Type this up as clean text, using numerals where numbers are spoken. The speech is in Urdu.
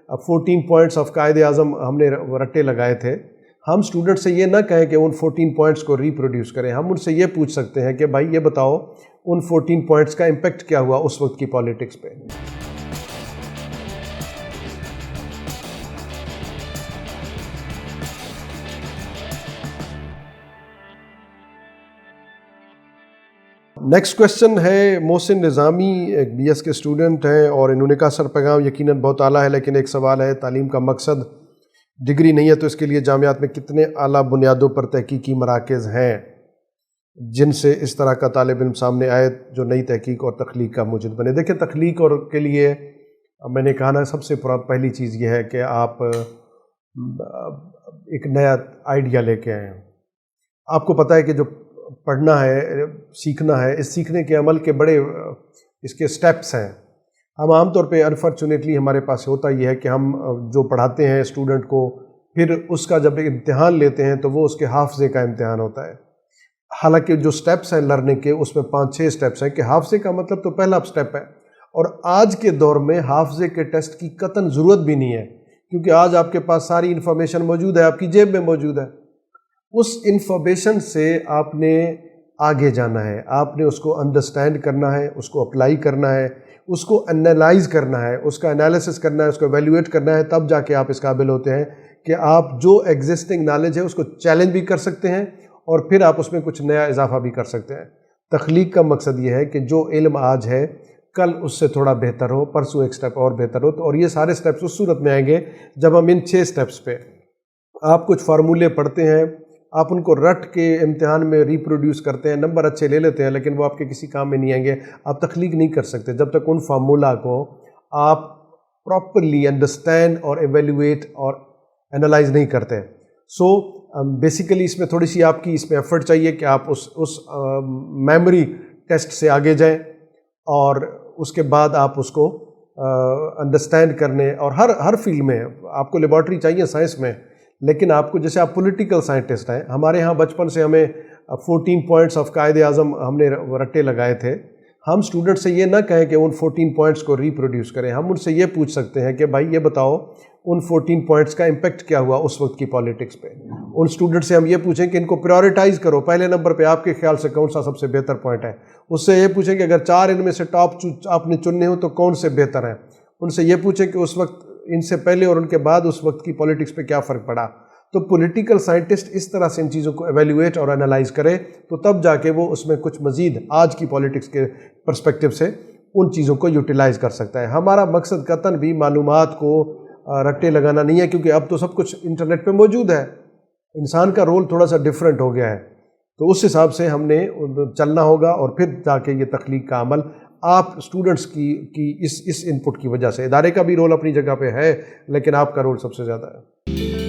اب 14 پوائنٹس آف قائد اعظم ہم نے رٹے لگائے تھے. ہم اسٹوڈنٹ سے یہ نہ کہیں کہ ان 14 پوائنٹس کو ریپروڈیوس کریں. ہم ان سے یہ پوچھ سکتے ہیں کہ بھائی یہ بتاؤ ان 14 پوائنٹس کا امپیکٹ کیا ہوا اس وقت کی پالیٹکس پہ. نیکسٹ کویشچن ہے محسن نظامی، ایک بی ایس کے اسٹوڈنٹ ہیں، اور انہوں نے کہا سر پیغام یقیناً بہت اعلیٰ ہے، لیکن ایک سوال ہے تعلیم کا مقصد ڈگری نہیں ہے، تو اس کے لیے جامعات میں کتنے اعلیٰ بنیادوں پر تحقیقی مراکز ہیں جن سے اس طرح کا طالب علم سامنے آئے جو نئی تحقیق اور تخلیق کا موجد بنے. دیکھیں تخلیق اور کے لیے میں نے کہا نا سب سے پہلی چیز یہ ہے کہ آپ ایک نیا آئیڈیا لے کے آئیں. آپ کو پتہ ہے کہ جو پڑھنا ہے، سیکھنا ہے، اس سیکھنے کے عمل کے بڑے اس کے سٹیپس ہیں. ہم عام طور پہ انفارچونیٹلی ہمارے پاس ہوتا یہ ہے کہ ہم جو پڑھاتے ہیں اسٹوڈنٹ کو، پھر اس کا جب امتحان لیتے ہیں تو وہ اس کے حافظے کا امتحان ہوتا ہے. حالانکہ جو سٹیپس ہیں لرننگ کے اس میں 5-6 سٹیپس ہیں کہ حافظے کا مطلب تو پہلا سٹیپ ہے. اور آج کے دور میں حافظے کے ٹیسٹ کی قطعاً ضرورت بھی نہیں ہے، کیونکہ آج آپ کے پاس ساری انفارمیشن موجود ہے، آپ کی جیب میں موجود ہے. اس انفارمیشن سے آپ نے آگے جانا ہے، آپ نے اس کو انڈرسٹینڈ کرنا ہے، اس کو اپلائی کرنا ہے، اس کو انالائز کرنا ہے، اس کا انالیسس کرنا ہے، اس کو ایویلیویٹ کرنا ہے. تب جا کے آپ اس قابل ہوتے ہیں کہ آپ جو ایگزسٹنگ نالج ہے اس کو چیلنج بھی کر سکتے ہیں اور پھر آپ اس میں کچھ نیا اضافہ بھی کر سکتے ہیں. تخلیق کا مقصد یہ ہے کہ جو علم آج ہے کل اس سے تھوڑا بہتر ہو، پرسوں ایک سٹیپ اور بہتر ہو. اور یہ سارے سٹیپس اس صورت میں آئیں گے جب ہم ان 6 سٹیپس پہ آپ کچھ فارمولے پڑھتے ہیں، آپ ان کو رٹ کے امتحان میں ریپروڈیوس کرتے ہیں، نمبر اچھے لے لیتے ہیں، لیکن وہ آپ کے کسی کام میں نہیں آئیں گے. آپ تخلیق نہیں کر سکتے جب تک ان فارمولا کو آپ پراپرلی انڈرسٹینڈ اور ایویلیویٹ اور انالائز نہیں کرتے. سو بیسیکلی اس میں تھوڑی سی آپ کی اس میں ایفرٹ چاہیے کہ آپ اس میموری ٹیسٹ سے آگے جائیں، اور اس کے بعد آپ اس کو انڈرسٹینڈ کرنے. اور ہر فیلڈ میں آپ کو لیبارٹری چاہیے سائنس میں، لیکن آپ کو جیسے آپ پولیٹیکل سائنٹسٹ ہیں، ہمارے ہاں بچپن سے ہمیں 14 پوائنٹس آف قائد اعظم ہم نے رٹے لگائے تھے. ہم اسٹوڈنٹ سے یہ نہ کہیں کہ ان 14 پوائنٹس کو ریپروڈیوس کریں. ہم ان سے یہ پوچھ سکتے ہیں کہ بھائی یہ بتاؤ ان 14 پوائنٹس کا امپیکٹ کیا ہوا اس وقت کی پالیٹکس پہ. ان اسٹوڈنٹ سے ہم یہ پوچھیں کہ ان کو پریورٹائز کرو، پہلے نمبر پہ آپ کے خیال سے کون سا سب سے بہتر پوائنٹ ہے. اس سے یہ پوچھیں کہ اگر 4 ان میں سے ٹاپ آپ نے چننے ہو تو کون سے بہتر ہیں. ان سے یہ پوچھیں کہ اس وقت ان سے پہلے اور ان کے بعد اس وقت کی پالیٹکس پہ کیا فرق پڑا. تو پولیٹیکل سائنٹسٹ اس طرح سے ان چیزوں کو ایویلیویٹ اور انالائز کرے تو تب جا کے وہ اس میں کچھ مزید آج کی پالیٹکس کے پرسپیکٹیو سے ان چیزوں کو یوٹیلائز کر سکتا ہے. ہمارا مقصد قطعاً بھی معلومات کو رٹے لگانا نہیں ہے، کیونکہ اب تو سب کچھ انٹرنیٹ پہ موجود ہے. انسان کا رول تھوڑا سا ڈیفرنٹ ہو گیا ہے، تو اس حساب سے ہم نے چلنا ہوگا. اور پھر جا کے یہ تخلیق کا عمل آپ اسٹوڈنٹس کی اس انپٹ کی وجہ سے، ادارے کا بھی رول اپنی جگہ پہ ہے لیکن آپ کا رول سب سے زیادہ ہے.